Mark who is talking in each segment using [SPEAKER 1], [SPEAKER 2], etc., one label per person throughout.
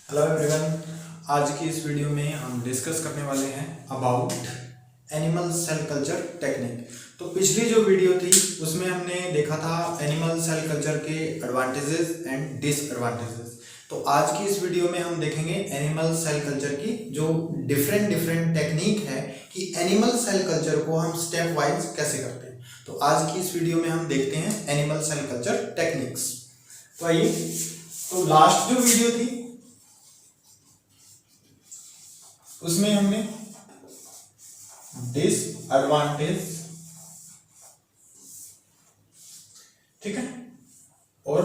[SPEAKER 1] Hello everyone, आज की इस वीडियो में हम डिस्कस करने वाले हैं about animal cell culture technique. तो पिछली जो वीडियो थी उसमें हमने देखा था एनिमल सेल कल्चर के एडवांटेजेस एंड डिसएडवांटेजेस। तो आज की इस वीडियो में हम देखेंगे एनिमल सेल कल्चर की जो डिफरेंट टेक्निक है कि एनिमल सेल कल्चर को हम स्टेप वाइज कैसे करते हैं। तो आज की इस वीडियो में हम देखते हैं एनिमल सेल कल्चर टेक्निक्स। तो आइए, तो लास्ट जो वीडियो थी उसमें हमने डिसएडवांटेज, ठीक है, और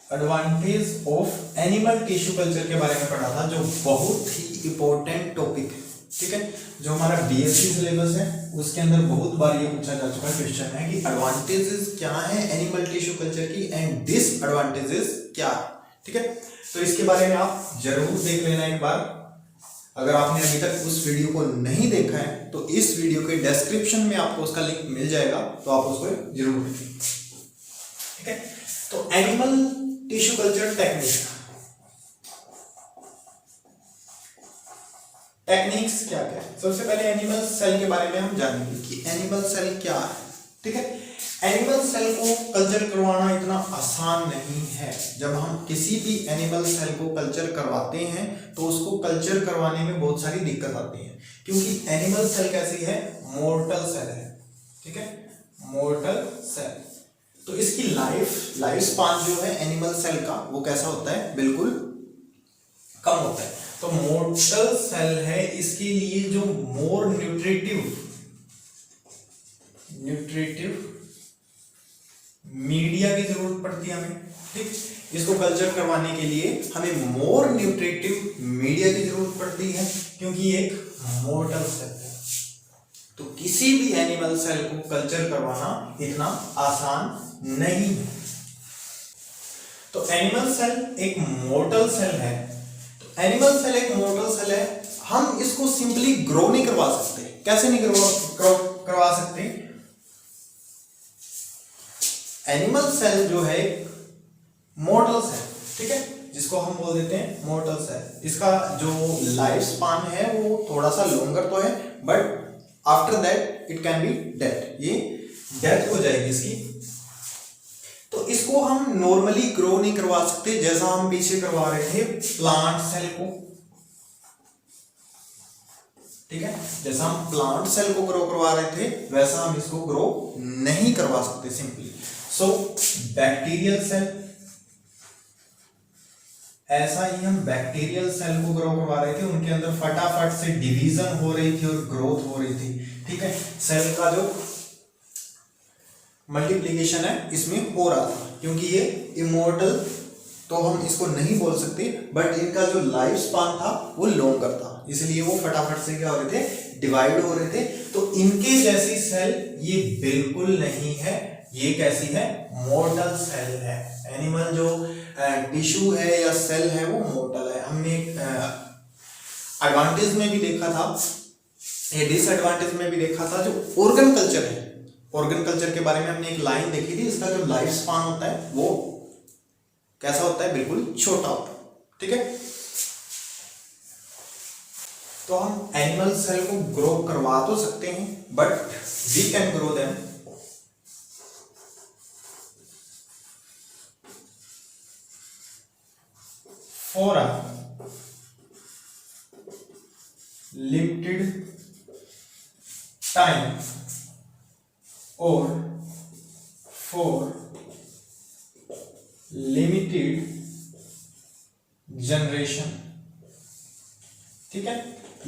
[SPEAKER 1] advantage of animal tissue culture के बारे में पढ़ा था, जो बहुत ही इंपॉर्टेंट टॉपिक है। ठीक है, जो हमारा बीएससी सिलेबस है उसके अंदर बहुत बार ये पूछा जा चुका क्वेश्चन है कि एडवांटेजेस क्या है एनिमल टिश्यू कल्चर की एंड डिसएडवांटेजेस क्या है। ठीक है, तो इसके बारे में आप जरूर देख लेना एक बार। अगर आपने अभी तक उस वीडियो को नहीं देखा है तो इस वीडियो के डिस्क्रिप्शन में आपको उसका लिंक मिल जाएगा, तो आप उसको जरूर देखें। ठीक है, तो एनिमल टिश्यू कल्चर टेक्निक्स क्या क्या है। सबसे पहले एनिमल सेल के बारे में हम जानेंगे कि एनिमल सेल क्या है। ठीक है, एनिमल सेल को कल्चर करवाना इतना आसान नहीं है। जब हम किसी भी एनिमल सेल को कल्चर करवाते हैं तो उसको कल्चर करवाने में बहुत सारी दिक्कत आती है, क्योंकि एनिमल सेल कैसी है, मोर्टल सेल है। ठीक है, मोर्टल सेल, तो इसकी लाइफ स्पान जो है एनिमल सेल का वो कैसा होता है, बिल्कुल कम होता है। तो मोर्टल सेल है, इसके लिए जो मोर न्यूट्रिटिव मीडिया की जरूरत पड़ती है हमें। ठीक, इसको कल्चर करवाने के लिए हमें मोर न्यूट्रिटिव मीडिया की जरूरत पड़ती है, क्योंकि एक मोर्टल सेल है। तो किसी भी एनिमल सेल को कल्चर करवाना इतना आसान नहीं है। तो एनिमल सेल एक मोर्टल सेल है। तो एनिमल सेल एक मोर्टल सेल है, हम इसको सिंपली ग्रो नहीं करवा सकते। कैसे नहीं करवा सकते? एनिमल सेल जो है मोर्टल सेल, ठीक है, जिसको हम बोल देते हैं मोर्टल सेल। इसका जो लाइफ स्पान है वो थोड़ा सा लॉन्गर तो है, but after that it can be death, ये डेथ हो जाएगी इसकी। तो इसको हम नॉर्मली ग्रो नहीं करवा सकते, जैसा हम पीछे करवा रहे थे प्लांट सेल को। ठीक है, जैसा हम प्लांट सेल को ग्रो करवा रहे थे वैसा हम इसको ग्रो नहीं करवा सकते सिंपली। सो बैक्टीरियल सेल, ऐसा ही हम बैक्टीरियल सेल को ग्रो करवा रहे थे, उनके अंदर फटाफट से डिवीजन हो रही थी और ग्रोथ हो रही थी। ठीक है, सेल का जो मल्टीप्लिकेशन है इसमें हो रहा था, क्योंकि ये इमोर्टल तो हम इसको नहीं बोल सकते, बट इनका जो लाइफ स्पान था वो लॉन्गर था, इसलिए वो फटाफट से क्या हो रहे थे, डिवाइड हो रहे थे। तो इनके जैसी सेल ये बिल्कुल नहीं है, ये कैसी है, मोर्टल सेल है। एनिमल जो टिश्यू है या सेल है वो मोर्टल है। हमने एडवांटेज में भी देखा था, ये डिसएडवांटेज में भी देखा था, जो ऑर्गन कल्चर है। ऑर्गन कल्चर के बारे में हमने एक लाइन देखी थी, इसका जो लाइफ स्पान होता है वो कैसा होता है, बिल्कुल छोटा होता है। ठीक है, तो हम एनिमल सेल को ग्रो करवा तो सकते हैं, but we can grow them for a limited time or for limited generation। ठीक है,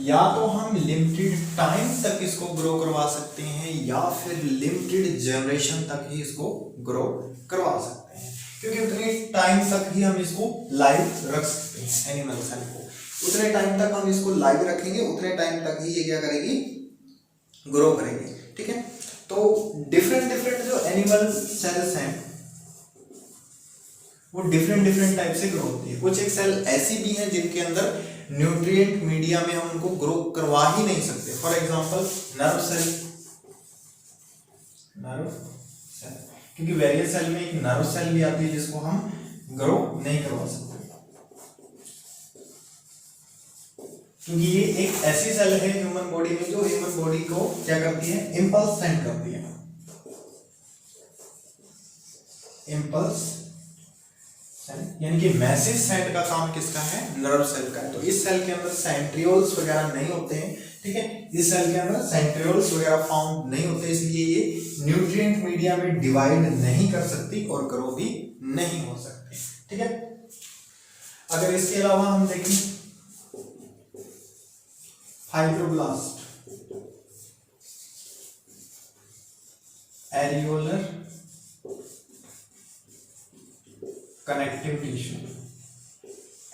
[SPEAKER 1] या तो हम लिमिटेड टाइम तक इसको ग्रो करवा सकते हैं या फिर लिमिटेड जनरेशन तक ही इसको ग्रो करवा सकते हैं, क्योंकि उतने टाइम तक ही हम इसको लाइव रख सकते हैं। एनिमल सेल को उतने टाइम तक हम इसको लाइव रखेंगे, उतने टाइम तक ही ये क्या करेगी, ग्रो करेगी। ठीक है, तो डिफरेंट जो एनिमल सेल्स हैं वो डिफरेंट टाइप से ग्रो होती है। कुछ एक सेल ऐसी भी हैं जिनके अंदर न्यूट्रिएंट मीडिया में हम उनको ग्रो करवा ही नहीं सकते। फॉर एग्जांपल नर्व सेल, क्योंकि वेरियस सेल में एक नर्व सेल भी आती है जिसको हम ग्रो नहीं करवा सकते, क्योंकि ये एक ऐसी सेल है ह्यूमन बॉडी में जो ह्यूमन बॉडी को क्या करती है, इंपल्स सेंड करती है। इंपल्स यानी कि मैसेज सेंड का काम किसका है, नर्व सेल का है। तो इस सेल के अंदर सेंट्रियोल्स वगैरह नहीं होते हैं, ठीक है, इस सेल के अंदर सेंट्रियोल्स वगैरह फाउंड नहीं होते, इसलिए ये न्यूट्रिएंट मीडिया में डिवाइड नहीं कर सकती और ग्रो भी नहीं हो सकती, ठीक है। अगर इसके अलावा हम देखें fibroblast, areolar connective tissue,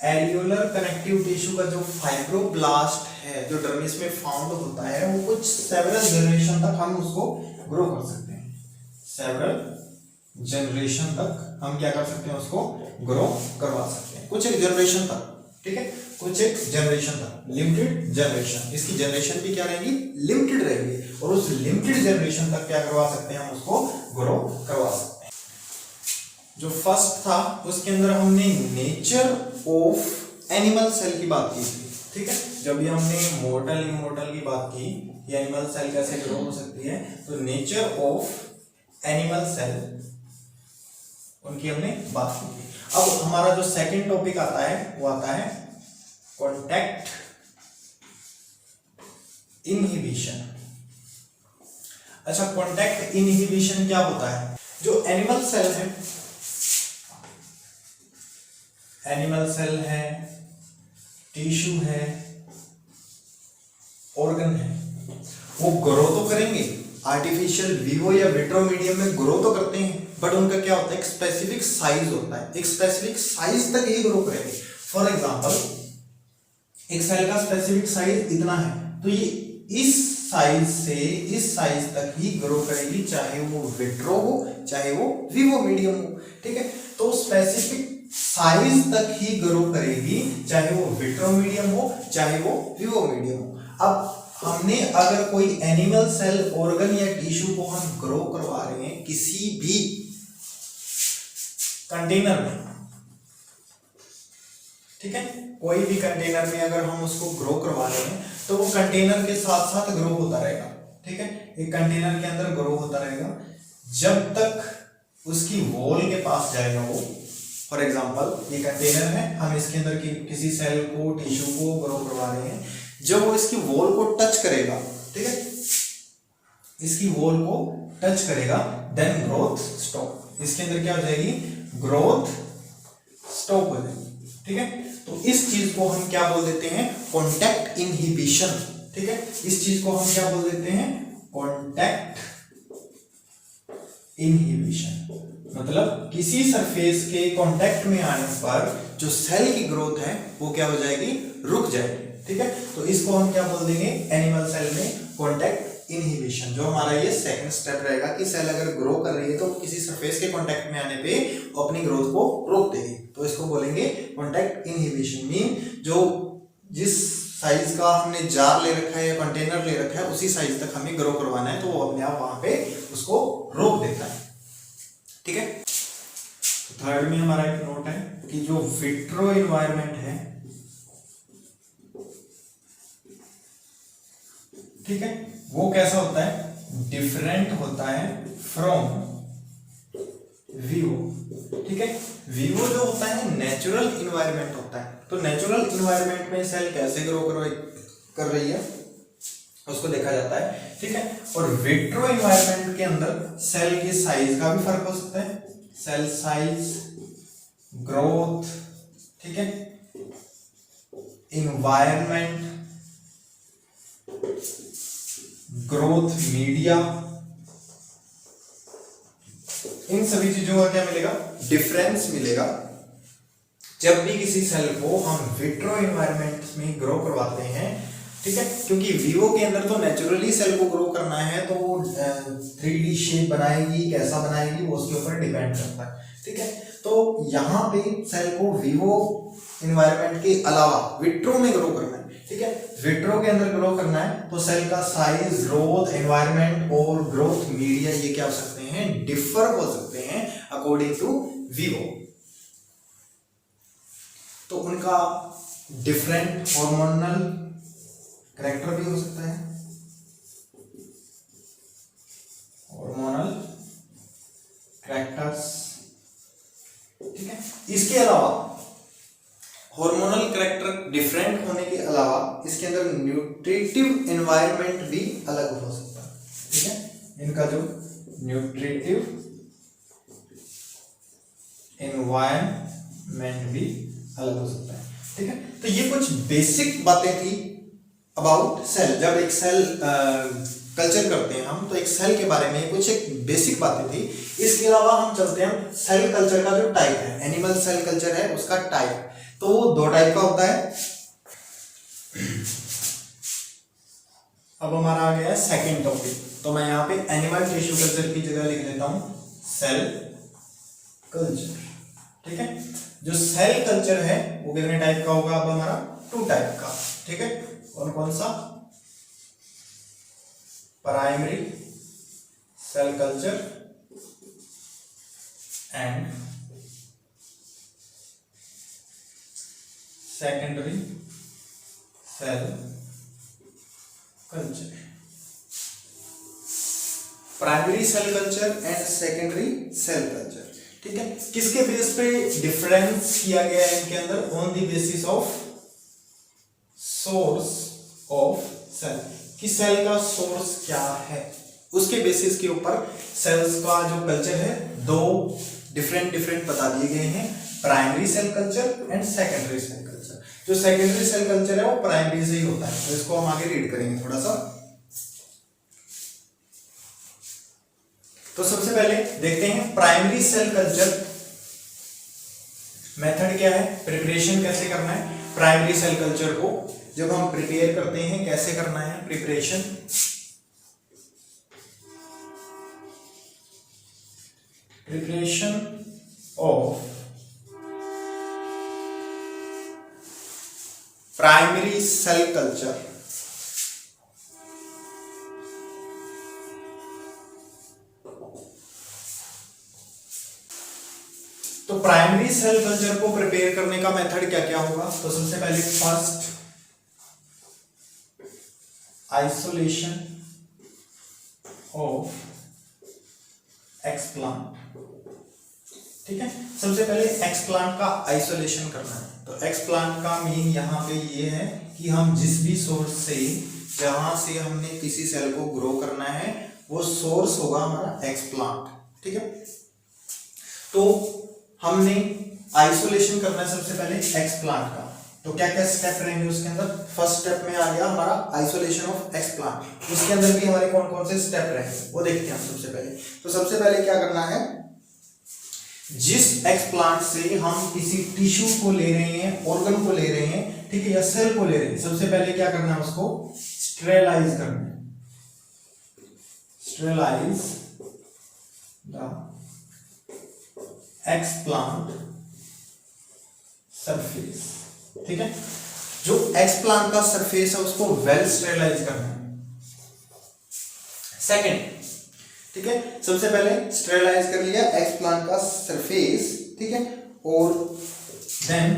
[SPEAKER 1] areolar connective tissue का जो फाइब्रोब्लास्ट है जो डर्मिस में फाउंड होता है, वो कुछ सेवरल जनरेशन तक हम उसको ग्रो कर सकते हैं, सेवरल जनरेशन तक हम क्या कर सकते हैं, उसको ग्रो करवा सकते हैं, कुछ एक जनरेशन तक, ठीक है, कुछ एक जनरेशन तक, लिमिटेड जनरेशन, इसकी जनरेशन भी क्या रहेगी, लिमिटेड रहेगी, और उस लिमिटेड जनरेशन तक क्या करवा सकते हैं, हम उसको ग्रो करवा सकते हैं। जो फर्स्ट था उसके अंदर हमने नेचर ऑफ एनिमल सेल की बात की थी, ठीक है, जब भी हमने मोर्टल इमोर्टल की बात की, ये एनिमल सेल कैसे ग्रो हो सकती है, तो नेचर ऑफ एनिमल सेल उनकी हमने बात की थी। अब हमारा जो सेकंड टॉपिक आता है वो आता है कॉन्टैक्ट इनहिबिशन। अच्छा, कॉन्टैक्ट इनहिबिशन क्या होता है, जो एनिमल सेल है, एनिमल सेल है, टिश्यू है, ऑर्गन है, वो ग्रो तो करेंगे, आर्टिफिशियल विवो या विट्रो मीडियम में ग्रो तो करते हैं, बट उनका क्या होता है, एक स्पेसिफिक साइज होता है, एक स्पेसिफिक साइज तक ही ग्रो करेंगे। फॉर एग्जांपल, एक सेल का स्पेसिफिक साइज इतना है, तो ये इस साइज से इस साइज तक ही ग्रो करेगी, चाहे वो विट्रो हो चाहे वो विवो मीडियम हो, ठीक है। तो स्पेसिफिक साइज तक ही ग्रो करेगी, चाहे वो विट्रो मीडियम हो चाहे वो विवो मीडियम हो। अब हमने अगर कोई एनिमल सेल, ऑर्गन या टिश्यू को हम ग्रो करवा रहे हैं किसी भी कंटेनर में, ठीक है, कोई भी कंटेनर में अगर हम उसको ग्रो करवा रहे हैं तो वो कंटेनर के साथ साथ ग्रो होता रहेगा, ठीक है, एक कंटेनर के अंदर ग्रो होता रहेगा जब तक उसकी वॉल के पास जाएगा वो। फॉर एग्जांपल, ये कंटेनर है, हम इसके अंदर की किसी सेल को, टिश्यू को ग्रो करवा रहे हैं, जब वो इसकी वॉल को टच करेगा, ठीक है, इसकी वॉल को टच करेगा, देन ग्रोथ स्टॉप, इसके अंदर क्या हो जाएगी, ग्रोथ स्टॉप हो जाएगी, ठीक है। तो इस चीज को हम क्या बोल देते हैं, कॉन्टैक्ट इनहिबिशन, ठीक है, इस चीज को हम क्या बोल देते हैं, कॉन्टैक्ट इनहिबिशन। मतलब किसी सरफेस के कांटेक्ट में आने पर जो सेल की ग्रोथ है वो क्या हो जाएगी, रुक जाएगी, ठीक है। तो इसको हम क्या बोल देंगे, एनिमल सेल में कॉन्टैक्ट इनहिबिशन। जो हमारा ये सेकंड स्टेप रहेगा कि सेल अगर ग्रो कर रही है तो किसी सरफेस के कांटेक्ट में आने पे वो अपनी ग्रोथ को रोक देगी, तो इसको बोलेंगे कॉन्टैक्ट इनहिबिशन। मीन जो जिस साइज का हमने जार ले रखा है या कंटेनर ले रखा है उसी साइज तक हमें ग्रो करवाना है, तो वो अपने आप वहां पे उसको रोक देता है, ठीक है। थर्ड में हमारा एक नोट है कि जो विट्रो एनवायरनमेंट है, ठीक है, वो कैसा होता है, डिफरेंट होता है फ्रॉम विवो, ठीक है। विवो जो होता है नेचुरल इन्वायरमेंट होता है, तो नेचुरल इन्वायरमेंट में सेल कैसे ग्रो कर रही है उसको देखा जाता है, ठीक है। और विट्रो एनवायरनमेंट के अंदर सेल के साइज का भी फर्क हो सकता है, सेल साइज, ग्रोथ, ठीक है, इन्वायरमेंट, ग्रोथ मीडिया, इन सभी चीजों का क्या मिलेगा, डिफरेंस मिलेगा जब भी किसी सेल को हम विट्रो एनवायरनमेंट में ग्रो करवाते हैं, ठीक है। क्योंकि विवो के अंदर तो नेचुरली सेल को ग्रो करना है, तो वो 3D शेप बनाएगी, कैसा बनाएगी वो उसके ऊपर डिपेंड करता है, ठीक है। तो यहाँ पे सेल को विवो एनवायरनमेंट के अलावा विट्रो में ग्रो करना है, ठीक है। विट्रो के अंदर ग्रो करना है तो सेल का साइज, ग्रोथ, एनवायरनमेंट और ग्रोथ मीडिया ये क्या हो सकते हैं, डिफर हो सकते हैं अकॉर्डिंग टू विवो, तो उनका डिफरेंट हार्मोनल कैरेक्टर भी हो सकता है, हार्मोनल कैरेक्टर्स, ठीक है। इसके अलावा हार्मोनल कैरेक्टर डिफरेंट होने के अलावा इसके अंदर न्यूट्रिटिव एनवायरनमेंट भी अलग हो सकता है, ठीक है। इनका जो न्यूट्रिटिव एनवायरनमेंट भी अलग हो सकता है, ठीक है। तो ये कुछ बेसिक बातें थी अबाउट सेल। जब एक सेल कल्चर करते हैं हम, तो एक सेल के बारे में कुछ एक बेसिक बातें थी। इसके अलावा हम चलते हैं सेल कल्चर का जो टाइप है, एनिमल सेल कल्चर है उसका टाइप, तो वो दो टाइप का होता है। अब हमारा आ गया सेकंड टॉपिक, तो मैं यहाँ पे एनिमल टिश्यू कल्चर की जगह लिख देता हूं सेल कल्चर, ठीक है। जो सेल कल्चर है वो कितने टाइप का होगा, अब हमारा 2 टाइप का, ठीक है। कौन कौन सा, primary cell culture and secondary cell culture. Primary cell culture and secondary cell culture, ठीक है। किसके बेस पे डिफरेंस किया गया है इनके अंदर, on the basis of source of cell, कि सेल का सोर्स क्या है, उसके बेसिस के ऊपर सेल्स का जो कल्चर है दो डिफरेंट बता दिए गए हैं, primary cell culture and secondary cell culture. जो सेकेंडरी सेल कल्चर है वो प्राइमरी से ही होता है, तो इसको हम आगे रीड करेंगे थोड़ा सा। तो सबसे पहले देखते हैं प्राइमरी सेल कल्चर मेथड क्या है, प्रिपरेशन कैसे करना है। प्राइमरी सेल कल्चर को जब हम प्रिपेयर करते हैं कैसे करना है preparation, of primary cell culture. तो प्राइमरी सेल कल्चर को प्रिपेयर करने का मेथड क्या क्या होगा, तो सबसे पहले फर्स्ट आइसोलेशन ऑफ एक्सप्लांट, ठीक है। सबसे पहले एक्सप्लांट का आइसोलेशन करना है। तो एक्सप्लांट का मीन यहाँ पे ये है कि हम जिस भी सोर्स से, जहां से हमने किसी सेल को ग्रो करना है वो सोर्स होगा हमारा एक्सप्लांट, ठीक है। तो हमने आइसोलेशन करना है सबसे पहले एक्सप्लांट का, तो क्या क्या स्टेप रहेंगे उसके अंदर। फर्स्ट स्टेप में आ गया हमारा आइसोलेशन ऑफ एक्सप्लांट, उसके अंदर भी हमारे कौन कौन से स्टेप रहेंगे वो देखते हैं हम सबसे पहले। तो सबसे पहले क्या करना है, जिस एक्सप्लांट से हम किसी टिश्यू को ले रहे हैं, ऑर्गन को ले रहे हैं, ठीक है, या सेल को ले रहे हैं, सबसे पहले क्या करना है, उसको स्टेरिलाइज करना है। स्टेरिलाइज द एक्सप्लांट सरफेस, ठीक है। जो एक्सप्लांट का सरफेस है उसको वेल स्टेरिलाइज करना है। सेकंड, ठीक है, सबसे पहले स्टेरिलाइज कर लिया एक्सप्लांट का सरफेस, ठीक है, और देन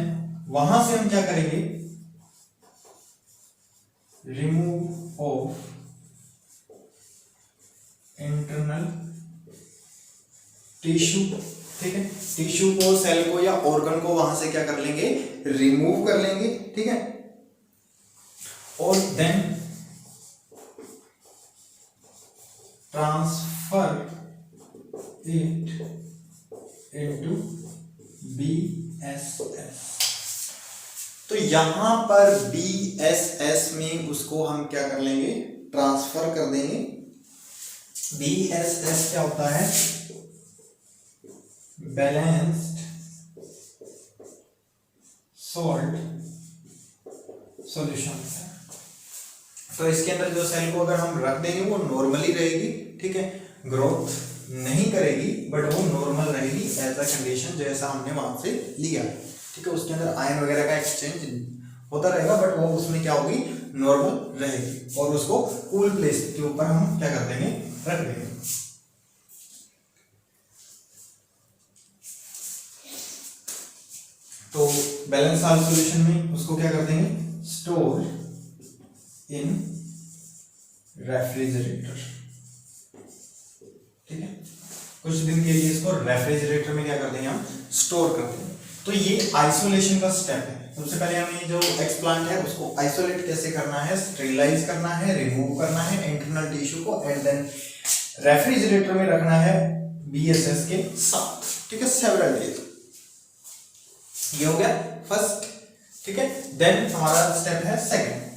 [SPEAKER 1] वहां से हम क्या करेंगे, रिमूव ऑफ इंटरनल टिश्यू, ठीक है। टिश्यू को, सेल को या ऑर्गन को वहां से क्या कर लेंगे, रिमूव कर लेंगे, ठीक है। और then transfer it into BSS। तो यहां पर BSS में उसको हम क्या कर लेंगे, ट्रांसफर कर देंगे। BSS क्या होता है, बैलेंस्ड सॉल्ट सॉल्यूशन। तो इसके अंदर जो सेल को अगर हम रख देंगे वो नॉर्मली रहेगी, ठीक है, ग्रोथ नहीं करेगी बट वो नॉर्मल रहेगी एज अ कंडीशन जैसा हमने वहां से लिया, ठीक है। उसके अंदर आयन वगैरह का एक्सचेंज होता रहेगा बट वो उसमें क्या होगी, नॉर्मल रहेगी, और उसको कूल प्लेस के ऊपर हम क्या कर देंगे, रख देंगे। तो बैलेंस साल्ट सॉल्यूशन में उसको क्या कर देंगे, स्टोर इन रेफ्रिजरेटर, ठीक है। कुछ दिन के लिए इसको रेफ्रिजरेटर में क्या कर देंगे, हम स्टोर कर देंगे। तो ये आइसोलेशन का स्टेप है। सबसे पहले हमें जो एक्सप्लांट है उसको आइसोलेट कैसे करना है, स्टेरिलाइज करना है, रिमूव करना है इंटरनल टिश्यू को, एंड देन रेफ्रिजरेटर में रखना है BSS के साथ, ठीक है, सेवरल डेज। ये हो गया फर्स्ट, ठीक है। देन हमारा स्टेप है सेकंड।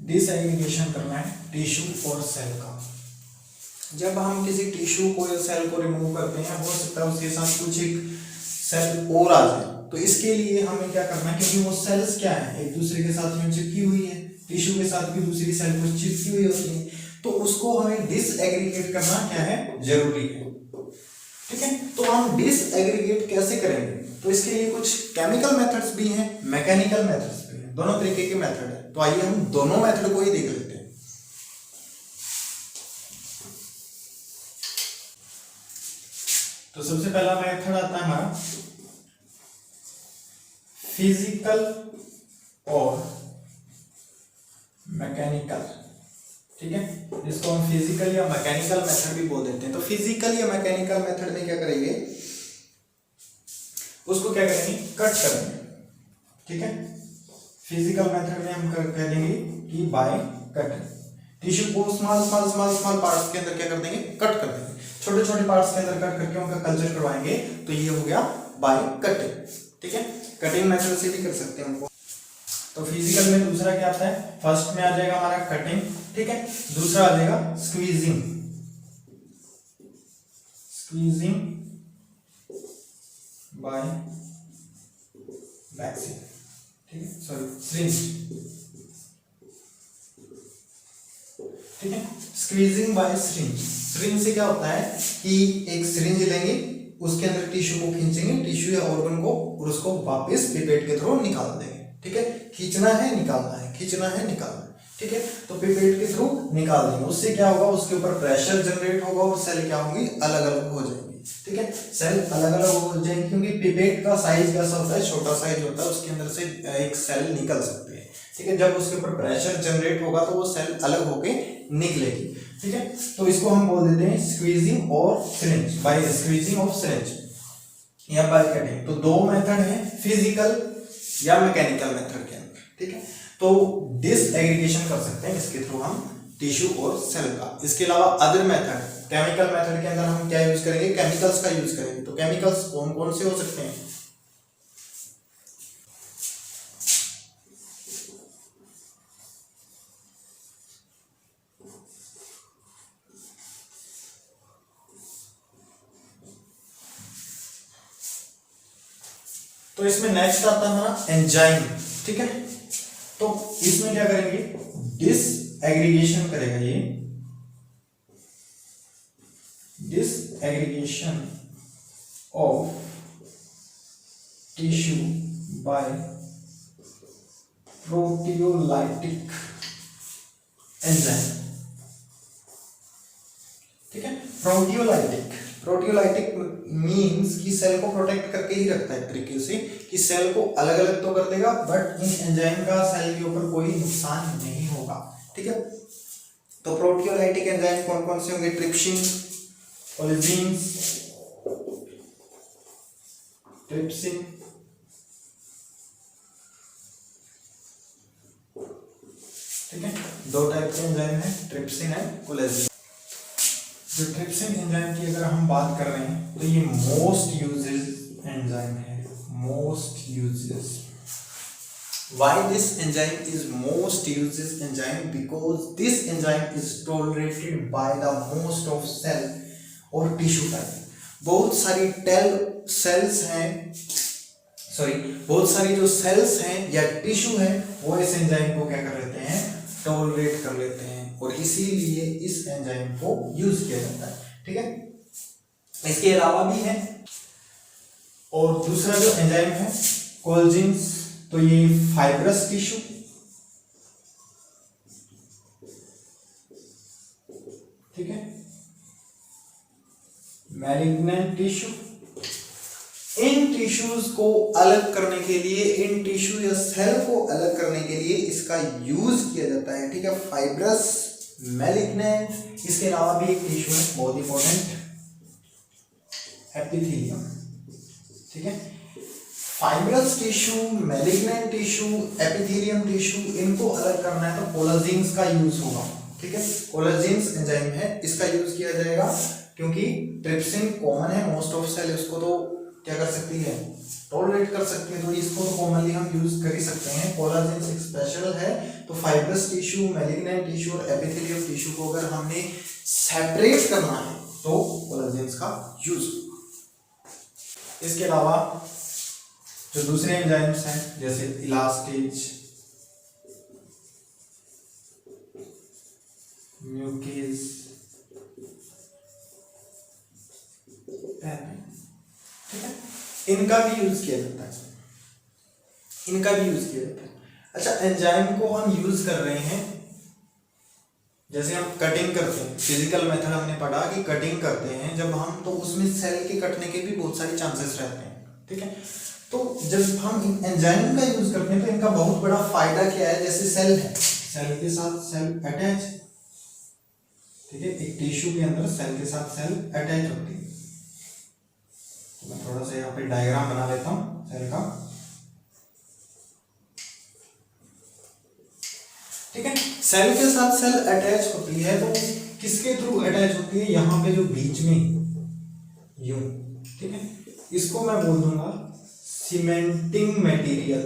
[SPEAKER 1] डिसएग्रीगेशन करना है टिश्यू और सेल का। जब हम किसी टिश्यू को या सेल को रिमूव करते हैं, हो सकता है उसके साथ कुछ एक सेल और आ जाए, तो इसके लिए हमें क्या करना है, क्योंकि वो सेल्स क्या है, एक दूसरे के साथ में चिपकी हुई है, टिश्यू के साथ भी दूसरी सेल कुछ चिपकी हुई होती है, तो उसको हमें डिसएग्रीगेट करना क्या है, जरूरी है, ठीक है। तो हम डिसएग्रीगेट कैसे करेंगे, तो इसके लिए कुछ केमिकल मेथड्स भी हैं, मैकेनिकल मेथड्स भी हैं, दोनों तरीके के मेथड है। तो आइए हम दोनों मेथड को ही देख लेते हैं। तो सबसे पहला मेथड आता है हमारा फिजिकल और मैकेनिकल, ठीक है, जिसको हम फिजिकल या मैकेनिकल मेथड भी बोल देते हैं। तो फिजिकल या मैकेनिकल मेथड में क्या करेंगे, उसको क्या करेंगे, कट करेंगे, ठीक है। फिजिकल मेथड में हम कह देंगे कि बाय कटिंग, टिश्यू को small small small small parts के अंदर क्या कर देंगे, कट कर देंगे, छोटे छोटे पार्ट्स के अंदर कट करके उनका कल्चर करवाएंगे, तो ये हो गया बाय कटिंग, ठीक है। कटिंग मेथड से भी कर सकते हैं उनको। तो फिजिकल में दूसरा क्या आता है, फर्स्ट में आ जाएगा हमारा कटिंग, ठीक है, दूसरा आ जाएगा स्क्वीजिंग, स्क्वीजिंग बाय वैक्सीन, ठीक है, सॉरी सिरिंज, ठीक है, स्क्वीजिंग बाय सिरिंज। सिरिंज से क्या होता है कि एक सिरिंज लेंगे, उसके अंदर टिश्यू को खींचेंगे, टिश्यू या ऑर्गन को, और उसको वापस पिपेट के थ्रू निकाल देंगे, ठीक है। खींचना है निकालना है, खींचना है निकालना है, ठीक है। तो पिपेट के थ्रू निकाल देंगे, उससे क्या होगा, उसके ऊपर प्रेशर जनरेट होगा और सेल क्या होंगी, अलग अलग हो जाएंगी, ठीक है, सेल अलग अलग हो जाएंगी, क्योंकि पिपेट का साइज कैसा होता है, छोटा साइज होता है, उसके अंदर से एक सेल निकल सकती है, ठीक है। जब उसके ऊपर प्रेशर जनरेट होगा तो वो सेल अलग होके निकलेगी, ठीक है। तो इसको हम बोल देते हैं स्क्वीजिंग और syringe, by squeezing of syringe या बाय कटिंग। तो दो मेथड है, फिजिकल या मैकेनिकल मेथड के अंदर, ठीक है। तो डिसएग्रीगेशन कर सकते हैं इसके थ्रू हम टिश्यू और सेल का। इसके अलावा अदर मेथड, केमिकल मेथड के अंदर हम क्या यूज करेंगे, केमिकल्स का यूज करेंगे। तो केमिकल्स कौन कौन से हो सकते हैं, तो इसमें नेक्स्ट आता है हमारा एंजाइम, ठीक है। तो इसमें क्या करेंगे, डिसएग्रीगेशन करेगा ये, disaggregation of tissue bye proteolytic enzyme, ठीक है। प्रोटियोलाइटिक, प्रोटियोलाइटिक मींस कि सेल को प्रोटेक्ट करके ही रखता है एक तरीके से, कि सेल को अलग अलग तो कर देगा बट इन एंजाइम का सेल के ऊपर कोई नुकसान नहीं होगा, ठीक है। तो प्रोटियोलाइटिक एंजाइम कौन कौन से होंगे, ट्रिप्सिन, कोलेजिन्स, ट्रिप्सिन, ठीक है, दो टाइप के एंजाइम है, ट्रिप्सिन एंड कोलेजिन। जो ट्रिप्सिन एंजाइम की अगर हम बात कर रहे हैं तो ये मोस्ट यूज्ड एंजाइम है, most used. Why this enzyme is most used enzyme, because this enzyme is tolerated by the most of cell और टिश्यू टाइप। बहुत सारी सेल्स हैं, सॉरी बहुत सारी जो सेल्स हैं या टिश्यू है वो इस एंजाइम को क्या कर लेते हैं, टॉलरेट कर लेते हैं, और इसीलिए इस एंजाइम को यूज किया जाता है, ठीक है। इसके अलावा भी है और दूसरा जो एंजाइम है कोल्जिन्स, तो ये फाइब्रस टिश्यू, ठीक है, मैलिग्नेंट टिश्यू। इन टिश्यूज को अलग करने के लिए, इन टिश्यू या सेल को अलग करने के लिए इसका यूज किया जाता है, ठीक है। फाइब्रस, मैलिग्नेंट, इसके अलावा भी एक टिश्यू है बहुत इंपॉर्टेंट, एपिथेलियम, ठीक है। Fibrous tissue, malignant tissue, epithelium tissue, इनको अलग करना है तो कोलाजिन्स का यूज होगा, ठीक है। कोलाजिन्स एंजाइम है, इसका यूज किया जाएगा क्योंकि ट्रिप्सिन कॉमन है, मोस्ट ऑफ सेल इसको तो क्या कर सकती है, टॉलरेट कर सकती है, तो इसको तो कॉमनली हम यूज कर ही सकते हैं। कोलाजिन्स एक स्पेशल है, तो फाइब्रस टिश्यू, मैलिग्नेंट टिश्यू और एपिथेलियम टिश्यू को अगर हमने सेपरेट करना है तो कोलाजिन्स का यूज। इसके अलावा जो दूसरे एंजाइम्स हैं जैसे इलास्टेज, म्यूकेज, ठीक है, इनका भी यूज किया जाता है, इनका भी यूज किया जाता है। अच्छा, एंजाइम को हम यूज कर रहे हैं, जैसे हम कटिंग करते हैं, फिजिकल मेथड हमने पढ़ा कि कटिंग करते हैं जब हम, तो उसमें सेल के कटने के भी बहुत सारे चांसेस रहते हैं, ठीक है। तो जब हम एंजाइम का यूज करते हैं तो इनका बहुत बड़ा फायदा क्या है, जैसे सेल है, सेल के साथ सेल अटैच, ठीक है, एक टिश्यू के अंदर सेल के साथ सेल अटैच होती है। तो मैं थोड़ा सा यहाँ पे डायग्राम बना लेता हूँ सेल का, ठीक है। सेल के साथ सेल अटैच होती है तो किसके थ्रू अटैच होती है, यहाँ पे जो बीच में यूं, ठीक है, इसको मैं बोल दूंगा सीमेंटिंग मटेरियल,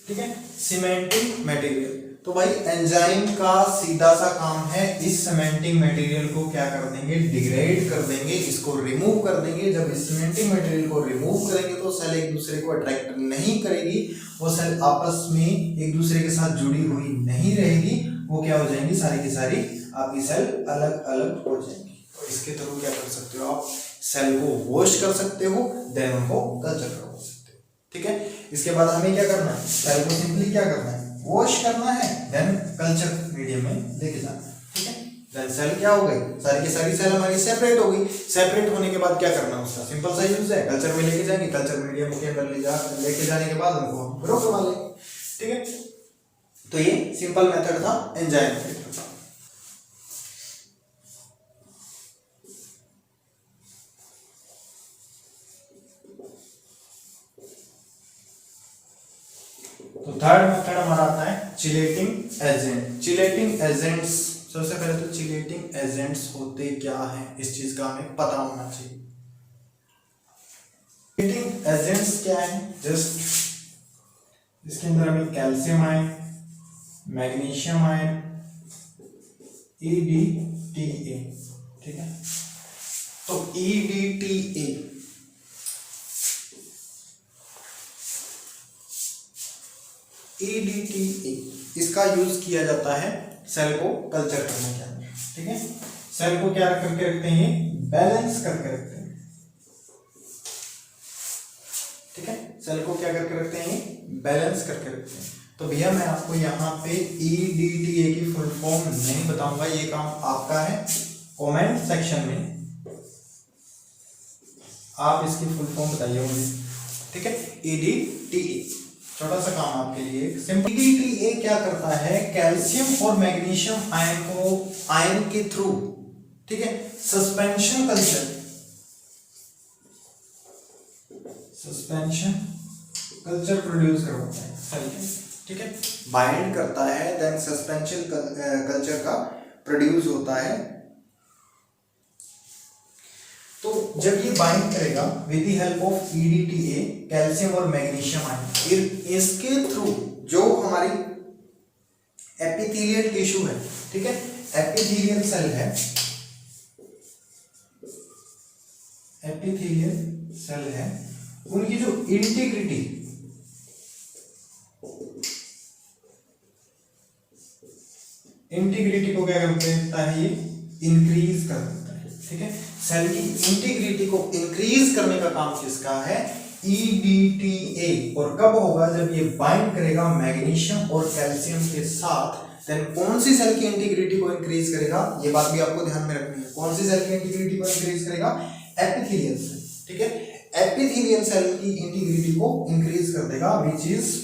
[SPEAKER 1] ठीक है, सीमेंटिंग मटेरियल। तो भाई एंजाइम का सीधा सा काम है इस सीमेंटिंग मटेरियल को क्या कर देंगे, डिग्रेड कर देंगे, इसको रिमूव कर देंगे। जब इस सीमेंटिंग मटेरियल को रिमूव करेंगे तो सेल एक दूसरे को अट्रैक्ट नहीं करेगी, वो सेल आपस में एक दूसरे के साथ जुड़ी हुई नहीं रहेगी, वो क्या हो जाएंगी, सारी की सारी आपकी सेल अलग अलग हो जाएंगी। तो इसके थ्रू क्या कर सकते हो, आप सेल को वॉश कर सकते हो, देन उनको कल्चर करवा सकते हो, ठीक है। इसके बाद हमें क्या करना है, सेल को सिंपली क्या करना है, वॉश करना है, देन कल्चर मीडियम में लेके जाना है, ठीक है। देन सेल क्या हो गई, सारी की सारी सेल हमारी सेपरेट हो गई। सेपरेट होने के बाद क्या करना है, उसका सिंपल सा यूज है, कल्चर में लेके जाएंगे, कल्चर मीडियम के अंदर लेके जाने के बाद उनको हम ग्रो करवा लेंगे, ठीक है। तो ये सिंपल मेथड था एंजाइम फिल्टर का। तो थर्ड मेथड हमारा आता है चिलेटिंग एजेंट। चिलेटिंग एजेंट्स, सबसे पहले तो चिलेटिंग एजेंट्स होते क्या हैं, इस चीज का हमें पता होना चाहिए। चिलेटिंग एजेंट्स क्या है, जस्ट इसके अंदर हमें calcium ion, magnesium ion, EDTA, ठीक है। तो EDTA इसका यूज किया जाता है सेल को कल्चर करने के अंदर, ठीक है। सेल को क्या करके रखते हैं, बैलेंस करके रखते हैं, ठीक है। सेल को क्या करके रखते हैं, बैलेंस करके रखते हैं। तो भैया मैं आपको यहाँ पे EDTA की फुल फॉर्म नहीं बताऊंगा, ये काम आपका है, कमेंट सेक्शन में आप इसकी फुल फॉर्म बताइए मुझे, ठीक है। EDTA छोटा सा काम आपके लिए सिंपल। EDTA क्या करता है, कैल्शियम और मैग्नीशियम आयन को आयन के थ्रू, ठीक है, सस्पेंशन कल्चर प्रोड्यूस करवाता है सेल के, ठीक है, बाइंड करता है, देन सस्पेंशन कल्चर का प्रोड्यूस होता है। तो जब ये बाइंड करेगा with the help of EDTA calcium और मैग्नीशियम आयन, इसके थ्रू जो हमारी एपिथेलियल टिश्यू है, ठीक है, एपिथेलियल सेल है, उनकी जो इंटीग्रिटी को क्या करता है, ये इंक्रीज कर देता है, ठीक है। सेल की इंटीग्रिटी को इंक्रीज करने का काम किसका है, EDTA। और कब होगा, जब ये बाइंड करेगा मैग्नीशियम और कैल्शियम के साथ। देन कौन सी सेल की इंटीग्रिटी को इंक्रीज करेगा, ये बात भी आपको ध्यान में रखनी है। कौन सी सेल की इंटीग्रिटी को इंक्रीज करेगा, एपिथेलियल सेल, ठीक है। एपिथेलियल सेल की इंटीग्रिटी को इंक्रीज कर देगा, which is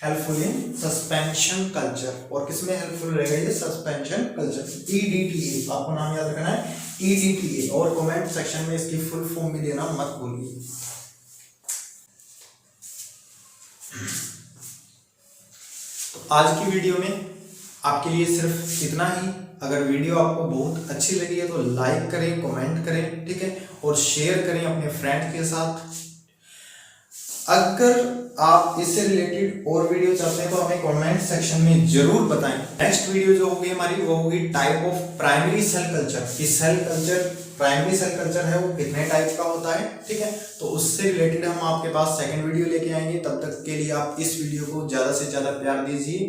[SPEAKER 1] helpful in suspension culture. और किसमें हेल्पफुल रहेगा ये, सस्पेंशन कल्चर। EDTA आपको नाम याद रखना है, EDTA। और कमेंट सेक्शन में इसकी फुल फॉर्म भी देना मत भूलिए। तो आज की वीडियो में आपके लिए सिर्फ इतना ही। अगर वीडियो आपको बहुत अच्छी लगी है तो लाइक करें, कमेंट करें, ठीक है, और शेयर करें अपने फ्रेंड के साथ। अगर आप इससे रिलेटेड और वीडियो चाहते हैं तो हमें कमेंट सेक्शन में जरूर बताएं। नेक्स्ट वीडियो जो होगी हमारी वो होगी type of primary cell culture, कि cell culture, primary cell culture है वो कितने टाइप का होता है, ठीक है। तो उससे रिलेटेड हम आपके पास सेकंड वीडियो लेके आएंगे। तब तक के लिए आप इस वीडियो को ज्यादा से ज्यादा प्यार दीजिए।